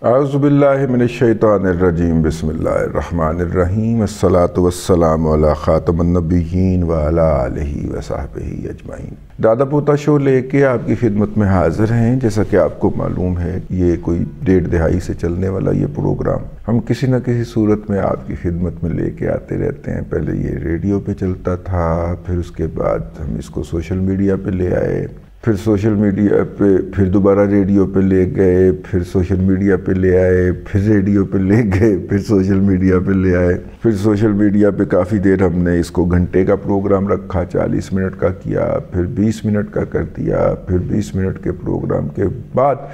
اعوذ باللہ من الشیطان الرجیم بسم اللہ الرحمن الرحیم الصلاۃ والسلام علی خاتم النبیین وعلی آلہ وصحبہ اجمعین۔ دادا پوتا شو لے کے آپ کی خدمت میں حاضر ہیں۔ جیسا کہ آپ کو معلوم ہے یہ کوئی 1.5 دہائی سے چلنے والا یہ پروگرام ہم کسی نہ کسی صورت میں آپ کی خدمت میں لے کے آتے رہتے ہیں۔ پہلے یہ ریڈیو پہ چلتا تھا، پھر اس کے بعد ہم اس کو سوشل میڈیا پہ لے آئے، پھر سوشل میڈیا پہ پھر دوبارہ ریڈیو پہ لے گئے، پھر سوشل میڈیا پہ لے آئے، پھر ریڈیو پہ لے گئے، پھر سوشل میڈیا پہ لے آئے، پھر سوشل میڈیا پہ کافی دیر ہم نے اس کو گھنٹے کا پروگرام رکھا، 40 منٹ کا کیا، پھر 20 منٹ کا کر دیا، پھر 20 منٹ کے پروگرام کے بعد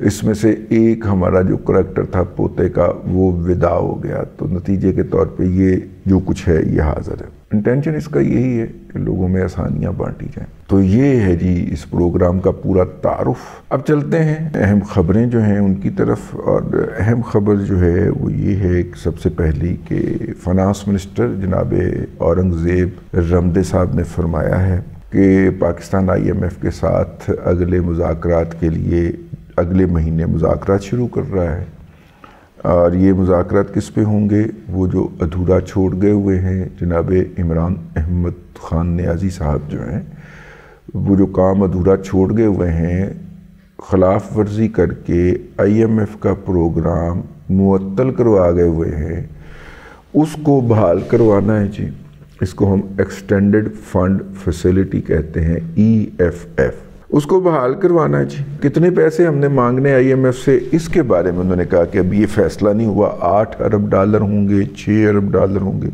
اس میں سے ایک ہمارا جو کریکٹر تھا پوتے کا وہ ودا ہو گیا۔ تو نتیجے کے طور پہ یہ جو کچھ ہے یہ حاضر ہے۔ انٹینشن اس کا یہی ہے کہ لوگوں میں آسانیاں بانٹی جائیں۔ تو یہ ہے جی اس پروگرام کا پورا تعارف۔ اب چلتے ہیں اہم خبریں جو ہیں ان کی طرف، اور اہم خبر جو ہے وہ یہ ہے کہ سب سے پہلی کہ فائنانس منسٹر جناب اورنگزیب رمدے صاحب نے فرمایا ہے کہ پاکستان IMF کے ساتھ اگلے مذاکرات کے لیے اگلے مہینے مذاکرات شروع کر رہا ہے، اور یہ مذاکرات کس پہ ہوں گے؟ وہ جو ادھورا چھوڑ گئے ہوئے ہیں جناب عمران احمد خان نیازی صاحب جو ہیں، وہ جو کام ادھورا چھوڑ گئے ہوئے ہیں، خلاف ورزی کر کے IMF کا پروگرام معطل کروا گئے ہوئے ہیں، اس کو بحال کروانا ہے جی۔ اس کو ہم ایکسٹینڈڈ فنڈ فیسیلٹی کہتے ہیں، EFF، اس کو بحال کروانا ہے جی۔ کتنے پیسے ہم نے مانگنے IMF سے اس کے بارے میں انہوں نے کہا کہ ابھی یہ فیصلہ نہیں ہوا، $8 ارب ہوں گے، $6 ارب ہوں گے،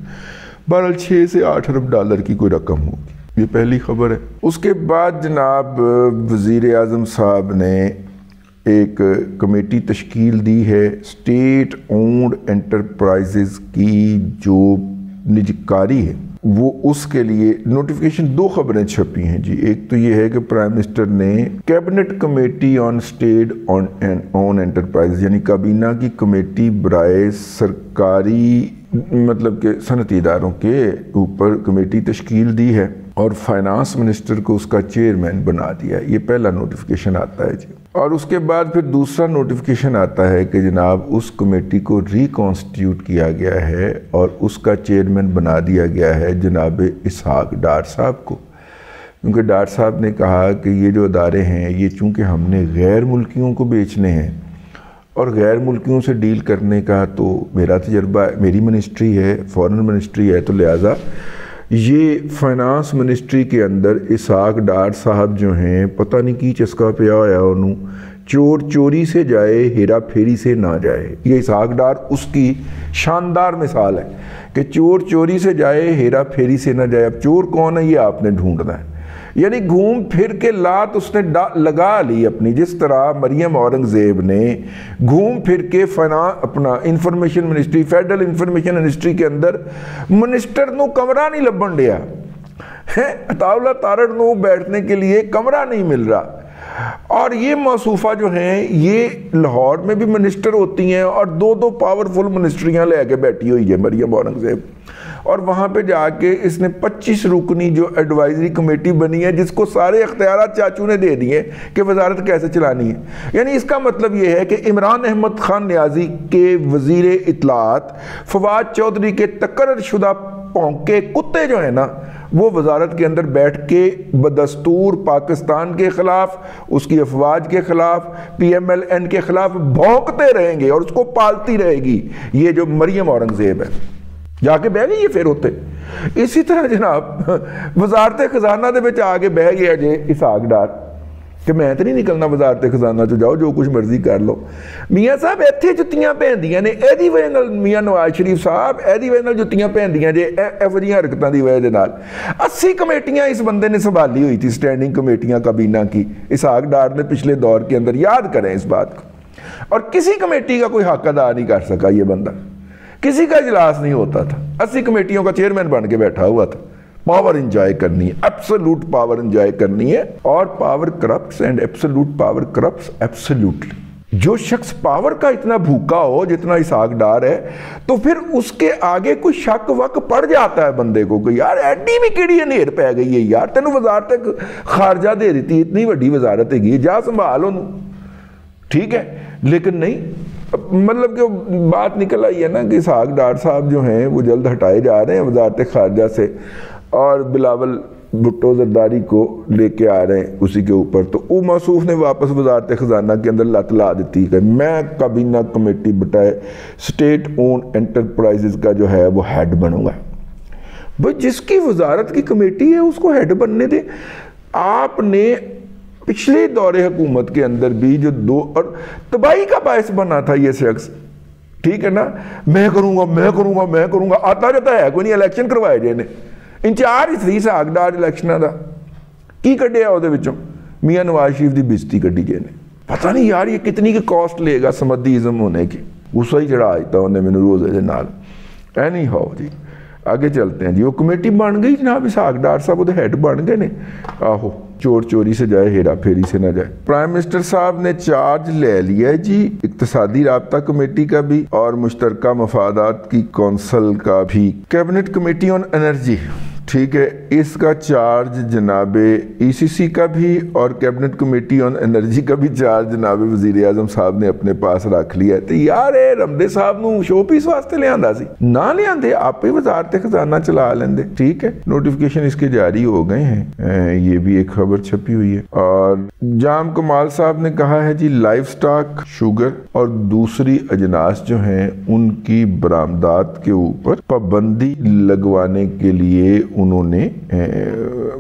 بہرحال 6 سے 8 ارب کی کوئی رقم ہوگی۔ یہ پہلی خبر ہے۔ اس کے بعد جناب وزیر اعظم صاحب نے ایک کمیٹی تشکیل دی ہے اسٹیٹ اونڈ انٹرپرائزز کی جو نجکاری ہے، وہ اس کے لیے نوٹیفیکیشن 2 خبریں چھپی ہیں جی۔ ایک تو یہ ہے کہ پرائم منسٹر نے cabinet committee on state owned enterprise, یعنی کابینہ کی کمیٹی برائے سرکاری مطلب کہ صنعتی اداروں کے اوپر کمیٹی تشکیل دی ہے، اور فائنانس منسٹر کو اس کا چیئرمین بنا دیا ہے۔ یہ پہلا نوٹیفیکیشن آتا ہے جی۔ اور اس کے بعد پھر دوسرا نوٹیفیکیشن آتا ہے کہ جناب اس کمیٹی کو ریکانسٹیٹیوٹ کیا گیا ہے اور اس کا چیئرمین بنا دیا گیا ہے جناب اسحاق ڈار صاحب کو، کیونکہ ڈار صاحب نے کہا کہ یہ جو ادارے ہیں یہ چونکہ ہم نے غیر ملکیوں کو بیچنے ہیں، اور غیر ملکیوں سے ڈیل کرنے کا تو میرا تجربہ، میری منسٹری ہے، فورن منسٹری ہے، تو لہٰذا یہ فائنانس منسٹری کے اندر اسحاق ڈار صاحب جو ہیں پتہ نہیں کی چسکا پیا ہوا انہوں، چور چوری سے جائے ہیرا پھیری سے نہ جائے۔ یہ اسحاق ڈار اس کی شاندار مثال ہے کہ چور چوری سے جائے ہیرا پھیری سے نہ جائے۔ اب چور کون ہے یہ آپ نے ڈھونڈنا ہے، یعنی گھوم پھر کے لات اس نے لگا لی اپنی، جس طرح مریم اورنگزیب نے گھوم پھر کے اپنا information ministry, federal information ministry کے اندر منسٹر نو کمرہ نہیں لبن دیا ہے، اطاولہ تارڑ نو بیٹھنے کے لیے کمرہ نہیں مل رہا۔ اور یہ موصوفہ جو ہیں یہ لاہور میں بھی منسٹر ہوتی ہیں، اور 2 پاورفل منسٹریاں لے کے بیٹھی ہوئی ہے مریم اورنگزیب، اور وہاں پہ جا کے اس نے 25 رکنی جو ایڈوائزری کمیٹی بنی ہے، جس کو سارے اختیارات چاچو نے دے دیے کہ وزارت کیسے چلانی ہے۔ یعنی اس کا مطلب یہ ہے کہ عمران احمد خان نیازی کے وزیر اطلاعات فواد چودھری کے تقرر شدہ پونکے کتے جو ہیں نا، وہ وزارت کے اندر بیٹھ کے بدستور پاکستان کے خلاف، اس کی افواج کے خلاف، PMLN کے خلاف بھونکتے رہیں گے، اور اس کو پالتی رہے گی یہ جو مریم اورنگزیب ہے۔ جا کے بہ گئی یہ پھر ہوتے اسی طرح جناب وزارت خزانہ دے وچ آگے بہ گیا جے اسحاق ڈار کہ میں تو نہیں نکلنا وزارت خزانہ چ، جاؤ جو کچھ مرضی کر لو۔ میاں صاحب ایتھے جتیاں پہندیاں نے ایدی وجہ نال، میاں نواز شریف صاحب ایدی وجہ نال جتیاں پہندیاں جے ایہو جیاں حرکتاں دی وجہ نال۔ 80 کمیٹیاں اس بندے نے سنبھالی ہوئی تھی، سٹینڈنگ کمیٹیاں کابینہ کی، اسحاق ڈار نے پچھلے دور کے اندر، یاد کریں اس بات کو، اور کسی کمیٹی کا کوئی حق ادا نہیں کر سکا یہ بندہ، کسی کا اجلاس نہیں ہوتا تھا، 80 کمیٹیوں کا چیئرمین بن کے بیٹھا ہوا تھا۔ پاور انجوائے کرنی ہے، ایبسولوٹ پاور انجوائے کرنی ہے، اور power corrupts and absolute power corrupts absolutely. جو شخص پاور کا اتنا بھوکا ہو جتنا اسحاق ڈار ہے، تو پھر اس کے آگے کوئی شک وق پڑ جاتا ہے بندے کو کہ یار ایڈی بھی کیڑی انیر پہ گئی ہے یار، تینوں وزارت خارجہ دے دیتی، اتنی وڈی وزارت ہے گی، جا سنبھال انہوں، ٹھیک ہے، لیکن نہیں، مطلب کہ بات نکل آئی ہے نا کہ اسحاق ڈار صاحب جو ہیں وہ جلد ہٹائے جا رہے ہیں وزارت خارجہ سے، اور بلاول بھٹو زرداری کو لے کے آ رہے ہیں اسی کے اوپر، تو او موصوف نے واپس وزارت خزانہ کے اندر لت لا دیتی کہ میں کابینہ کمیٹی بٹائے اسٹیٹ اون انٹرپرائزز کا جو ہے وہ ہیڈ بنوں گا۔ بھئی جس کی وزارت کی کمیٹی ہے اس کو ہیڈ بننے دیں۔ آپ نے پچھلے دور حکومت کے اندر بھی جو اور تباہی کا باعث بنا تھا یہ شخص، ٹھیک ہے نا، میں کروں گا میں کروں گا میں کروں گا، آتا جاتا ہے کوئی نہیں، الیکشن کروائے جائے نے انچارج سی اسحاق ڈار الیکشنہ دا کی کڈیا وہ دے وچوں میاں نواز شریف دی بےزتی کڈی جائے نے۔ پتہ نہیں یار یہ کتنی کی کاسٹ لے گا سمدھیزم ہونے کی، غصہ ہی چڑھا آتا انہیں میں نے روزے دے نال۔ اینی ہاؤ جی آگے چلتے ہیں جی، وہ کمیٹی بن گئی جناب، اسحاق ڈار صاحب وہ ہیڈ بن گئے نے۔ آہو چور چوری سے جائے ہیرا پھیری سے نہ جائے۔ پرائم منسٹر صاحب نے چارج لے لیا ہے جی اقتصادی رابطہ کمیٹی کا بھی اور مشترکہ مفادات کی کونسل کا بھی۔ کیبنٹ کمیٹی آن انرجی، ٹھیک ہے، اس کا چارج جناب ای سی سی کا بھی اور کیبنٹ کمیٹی آن انرجی کا بھی چارج جناب وزیر اعظم صاحب نے اپنے پاس رکھ لیا ہے۔ تو یار رمدے صاحب نو شو پیس واسطے لے آندا سی، نہ لے آندے آپ ہی وزارت خزانہ چلا لیندے، ٹھیک ہے۔ نوٹیفیکیشن اس کے جاری ہو گئے ہیں، یہ بھی ایک خبر چھپی ہوئی ہے۔ اور جام کمال صاحب نے کہا ہے جی لائف سٹاک، شوگر اور دوسری اجناس جو ہیں ان کی برآمدات کے اوپر پابندی لگوانے کے لیے انہوں نے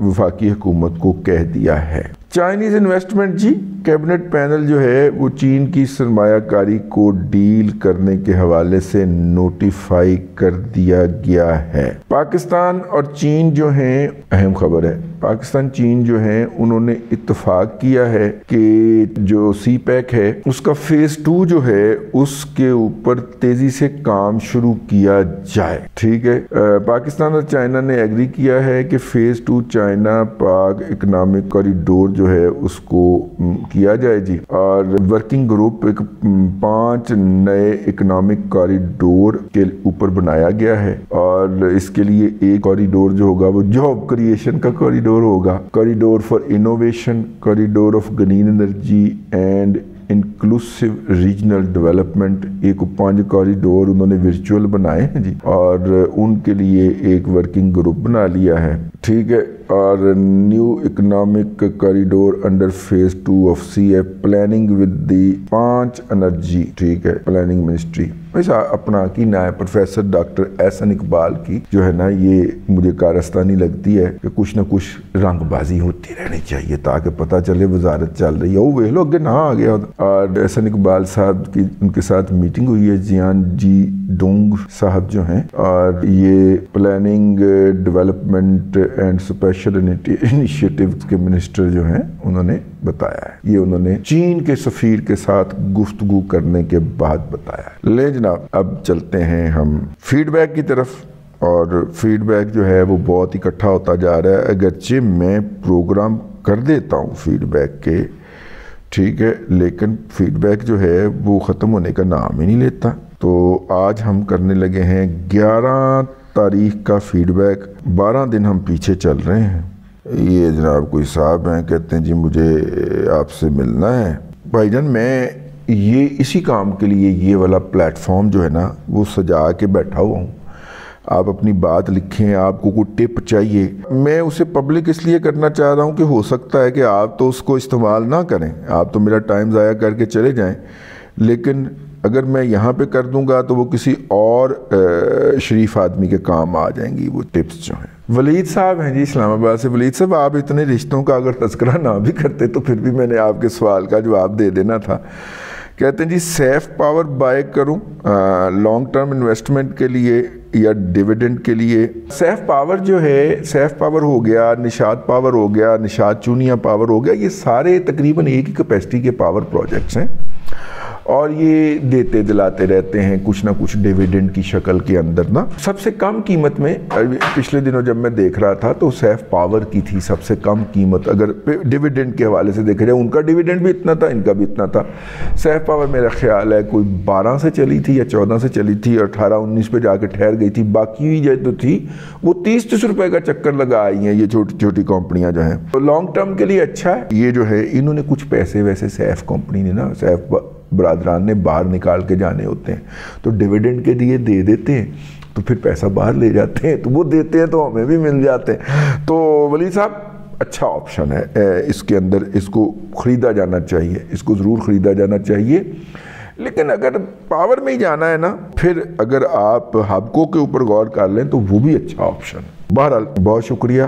وفاقی حکومت کو کہہ دیا ہے۔ چائنیز انویسٹمنٹ جی، کیبنٹ پینل جو ہے وہ چین کی سرمایہ کاری کو ڈیل کرنے کے حوالے سے نوٹیفائی کر دیا گیا ہے۔ پاکستان اور چین جو ہیں، اہم خبر ہے، پاکستان چین جو ہیں انہوں نے اتفاق کیا ہے کہ جو سی پیک ہے اس کا فیز 2 جو ہے اس کے اوپر تیزی سے کام شروع کیا جائے، ٹھیک ہے۔ پاکستان اور چائنا نے ایگری کیا ہے کہ فیز 2 چائنا پاک اکنامک کوریڈور جو ہے اس کو کیا جائے جی، اور ورکنگ گروپ 5 نئے اکنامک کوریڈور کے اوپر بنایا گیا ہے، اور اس کے لیے ایک کوریڈور جو ہوگا وہ جاب کریشن کا کوریڈور ہوگا، corridor for innovation, corridor of green energy and inclusive regional development, ایک 5 کوریڈور انہوں نے ورچوئل بنائے ہیں جی، اور ان کے لیے ایک ورکنگ گروپ بنا لیا ہے، ٹھیک ہے۔ اور new economic corridor under phase 2 of C F planning with the 5 energy, ٹھیک ہے، پلاننگ منسٹری۔ ایسا اپنا کی نا ہے پروفیسر ڈاکٹر احسن اقبال کی جو ہے نا، یہ مجھے کارستانی لگتی ہے کہ کچھ نہ کچھ رنگ بازی ہوتی رہنی چاہیے تاکہ پتہ چلے وزارت چل رہی ہے، وہ ویلو اگے نہ آ گیا۔ اور احسن اقبال صاحب کی ان کے ساتھ میٹنگ ہوئی ہے، جیان جی ڈونگ صاحب جو ہیں، اور یہ planning development and special initiative کے منسٹر جو ہیں انہوں نے بتایا ہے، یہ انہوں نے چین کے سفیر کے ساتھ گفتگو کرنے کے بعد بتایا ہے۔ لے جناب اب چلتے ہیں ہم فیڈ بیک کی طرف، اور فیڈ بیک جو ہے وہ بہت اکٹھا ہوتا جا رہا ہے، اگرچہ میں پروگرام کر دیتا ہوں فیڈ بیک کے، ٹھیک ہے، لیکن فیڈ بیک جو ہے وہ ختم ہونے کا نام ہی نہیں لیتا۔ تو آج ہم کرنے لگے ہیں 11 تاریخ کا فیڈ بیک، 12 دن ہم پیچھے چل رہے ہیں۔ یہ جناب کوئی صاحب ہیں، کہتے ہیں جی مجھے آپ سے ملنا ہے۔ بھائی جان میں یہ اسی کام کے لیے یہ والا پلیٹ فارم جو ہے نا وہ سجا کے بیٹھا ہوا ہوں، آپ اپنی بات لکھیں، آپ کو کوئی ٹپ چاہیے، میں اسے پبلک اس لیے کرنا چاہ رہا ہوں کہ ہو سکتا ہے کہ آپ تو اس کو استعمال نہ کریں، آپ تو میرا ٹائم ضائع کر کے چلے جائیں، لیکن اگر میں یہاں پہ کر دوں گا تو وہ کسی اور شریف آدمی کے کام آ جائیں گی وہ ٹپس جو ہیں۔ ولید صاحب ہیں جی اسلام آباد سے۔ ولید صاحب آپ اتنے رشتوں کا اگر تذکرہ نہ بھی کرتے تو پھر بھی میں نے آپ کے سوال کا جواب دے دینا تھا۔ کہتے ہیں جی سیف پاور بائی کروں لانگ ٹرم انویسٹمنٹ کے لیے یا ڈیویڈنڈ کے لیے؟ سیف پاور جو ہے، سیف پاور ہو گیا، نشاد پاور ہو گیا، نشاد چونیا پاور ہو گیا، یہ سارے تقریباً ایک ہی کیپیسٹی کے پاور پروجیکٹس ہیں، اور یہ دیتے دلاتے رہتے ہیں کچھ نہ کچھ ڈیویڈنڈ کی شکل کے اندر نا۔ سب سے کم قیمت میں پچھلے دنوں جب میں دیکھ رہا تھا تو سیف پاور کی تھی سب سے کم قیمت، اگر ڈیویڈنڈ کے حوالے سے دیکھا جائے، ان کا ڈیویڈنڈ بھی اتنا تھا، ان کا بھی اتنا تھا۔ سیف پاور میرا خیال ہے کوئی 12 سے چلی تھی یا 14 سے چلی تھی، اور 18-19 پہ جا کے ٹھہر گئی تھی، باقی جو تھی وہ 30-30 روپے کا چکر لگا آئی ہیں یہ چھوٹی چھوٹی کمپنیاں جو ہیں۔ تو لانگ ٹرم کے لیے اچھا ہے یہ جو ہے، انہوں نے کچھ پیسے ویسے سیف کمپنی نے نا، سیف برادران نے باہر نکال کے جانے ہوتے ہیں تو ڈیویڈنڈ کے لیے دے دیتے ہیں، تو پھر پیسہ باہر لے جاتے ہیں، تو وہ دیتے ہیں تو ہمیں بھی مل جاتے ہیں۔ تو ولید صاحب اچھا آپشن ہے، اس کے اندر اس کو خریدا جانا چاہیے، اس کو ضرور خریدا جانا چاہیے۔ لیکن اگر پاور میں ہی جانا ہے نا، پھر اگر آپ ہابکو کے اوپر غور کر لیں تو وہ بھی اچھا آپشن ہے۔ بہرحال بہت شکریہ،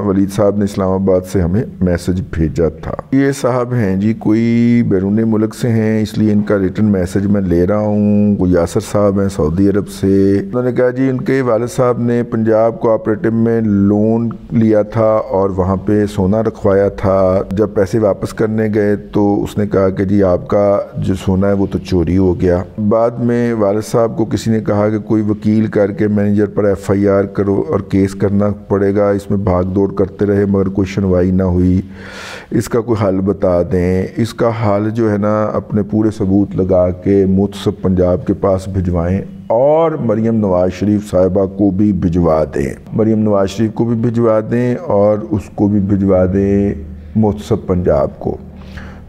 ولید صاحب نے اسلام آباد سے ہمیں میسج بھیجا تھا۔ یہ صاحب ہیں جی کوئی بیرون ملک سے ہیں، اس لیے ان کا ریٹن میسج میں لے رہا ہوں۔ کوئی یاسر صاحب ہیں سعودی عرب سے، انہوں نے کہا جی ان کے والد صاحب نے پنجاب کوآپریٹو میں لون لیا تھا اور وہاں پہ سونا رکھوایا تھا۔ جب پیسے واپس کرنے گئے تو اس نے کہا کہ جی آپ کا جو سونا ہے وہ تو چوری ہو گیا۔ بعد میں والد صاحب کو کسی نے کہا کہ کوئی وکیل کر کے مینیجر پر FIR کرو اور کیس کرنا پڑے گا، اس میں بھاگ دوڑ کرتے رہے مگر کوئی سنوائی نہ ہوئی، اس کا کوئی حل بتا دیں۔ اس کا حل جو ہے نا اپنے پورے ثبوت لگا کے محتسب پنجاب کے پاس بھجوائیں اور مریم نواز شریف صاحبہ کو بھی بھجوا دیں، مریم نواز شریف کو بھی بھجوا دیں اور اس کو بھی بھجوا دیں محتسب پنجاب کو۔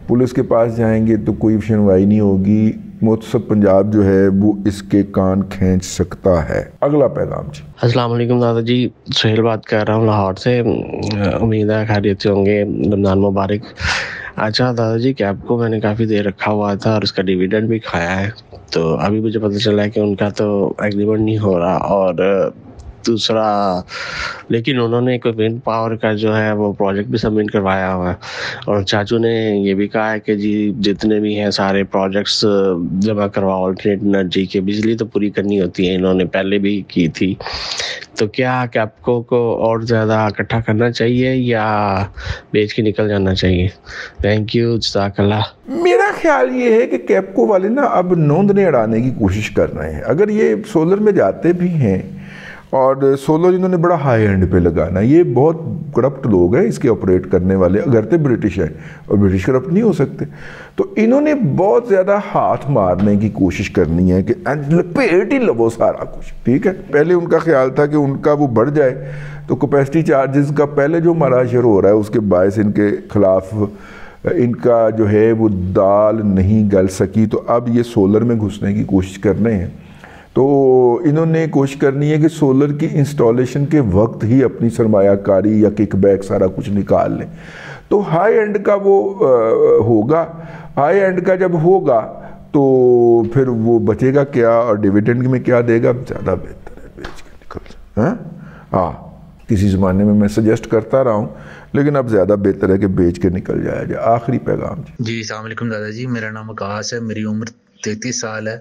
پولیس کے پاس جائیں گے تو کوئی سنوائی نہیں ہوگی، محتسب پنجاب جو ہے وہ اس کے کان کھینچ سکتا ہے۔ اگلا پیغام جی۔ السلام علیکم دادا جی، سہیل بات کر رہا ہوں لاہور سے، امید ہے خیریت سے ہوں گے، رمضان مبارک۔ اچھا دادا جی، کیب کو میں نے کافی دیر رکھا ہوا تھا اور اس کا ڈیویڈنڈ بھی کھایا ہے، تو ابھی مجھے پتہ چلا ہے کہ ان کا تو ایگریمنٹ نہیں ہو رہا، اور دوسرا لیکن انہوں نے کوئی ونڈ پاور کا جو ہے وہ پروجیکٹ بھی سبمٹ کروایا ہوا ہے، اور چاچو نے یہ بھی کہا ہے کہ جی جتنے بھی ہیں سارے پروجیکٹس جمع کرواؤ، آلٹرنیٹ انرجی کے، بجلی تو پوری کرنی ہوتی ہے، انہوں نے پہلے بھی کی تھی، تو کیا کیپکو کو اور زیادہ اکٹھا کرنا چاہیے یا بیچ کے نکل جانا چاہیے؟ تھینک یو، جزاک اللہ۔ میرا خیال یہ ہے کہ کیپکو والے نا اب نوندنے اڑانے کی کوشش کر رہے ہیں۔ اگر یہ سولر میں جاتے بھی ہیں اور سولر انہوں نے بڑا ہائی اینڈ پہ لگانا، یہ بہت کرپٹ لوگ ہیں اس کے آپریٹ کرنے والے، اگرچہ برٹش ہیں اور برٹش کرپٹ نہیں ہو سکتے، تو انہوں نے بہت زیادہ ہاتھ مارنے کی کوشش کرنی ہے کہ لپیٹ ہی لو سارا کچھ، ٹھیک ہے۔ پہلے ان کا خیال تھا کہ ان کا وہ بڑھ جائے تو کیپیسٹی چارجز کا پہلے جو مارا شروع ہو رہا ہے اس کے باعث ان کے خلاف ان کا جو ہے وہ دال نہیں گل سکی، تو اب یہ سولر میں گھسنے کی کوشش کر رہے ہیں۔ تو انہوں نے کوشش کرنی ہے کہ سولر کی انسٹالیشن کے وقت ہی اپنی سرمایہ کاری یا کک بیک سارا کچھ نکال لیں، تو ہائی اینڈ کا وہ ہوگا، ہائی اینڈ کا جب ہوگا تو پھر وہ بچے گا کیا اور ڈیویڈنڈ میں کیا دے گا؟ زیادہ بہتر ہے بیچ کے نکل جائے۔ ہاں کسی زمانے میں سجیسٹ کرتا رہا ہوں، لیکن اب زیادہ بہتر ہے کہ بیچ کے نکل جایا جائے۔ آخری پیغام جی السلام علیکم دادا جی، میرا نام آکاش ہے، میری عمر 33 سال ہے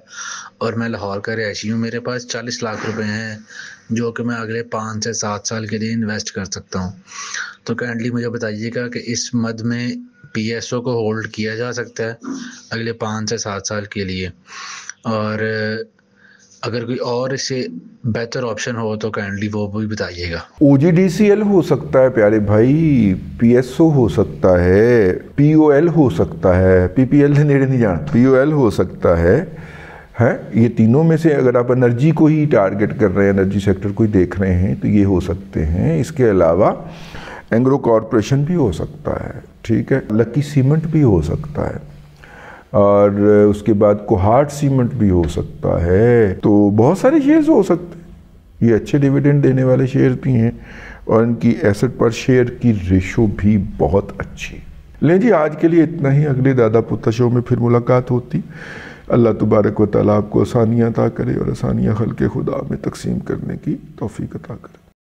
اور میں لاہور کا رہائشی ہوں۔ میرے پاس 40 لاکھ روپے ہیں جو کہ میں اگلے 5 سے 7 سال کے لیے انویسٹ کر سکتا ہوں، تو کائنڈلی مجھے بتائیے گا کہ اس مد میں PSO کو ہولڈ کیا جا سکتا ہے اگلے 5 سے 7 سال کے لیے، اور اگر کوئی اور اس سے بہتر آپشن ہو تو کائنڈلی وہ بھی بتائیے گا۔ OGDCL ہو سکتا ہے پیارے بھائی، PSO ہو سکتا ہے، POL ہو سکتا ہے، PPL سے نیڑے نہیں جانا، POL ہو سکتا ہے، یہ تینوں میں سے اگر آپ انرجی کو ہی ٹارگٹ کر رہے ہیں، انرجی سیکٹر کو ہی دیکھ رہے ہیں تو یہ ہو سکتے ہیں۔ اس کے علاوہ اینگرو کارپوریشن بھی ہو سکتا ہے، ٹھیک ہے، لکی سیمنٹ بھی ہو سکتا ہے، اور اس کے بعد کوہاٹ سیمنٹ بھی ہو سکتا ہے، تو بہت سارے شیئرز ہو سکتے ہیں، یہ اچھے ڈیویڈنڈ دینے والے شیئر بھی ہیں اور ان کی ایسٹ پر شیئر کی ریشو بھی بہت اچھی۔ لیں جی آج کے لیے اتنا ہی، اگلے دادا پوتا شو میں پھر ملاقات ہوتی۔ اللہ تبارک و تعالیٰ آپ کو آسانیاں عطا کرے اور آسانیاں خلق خدا میں تقسیم کرنے کی توفیق عطا کرے۔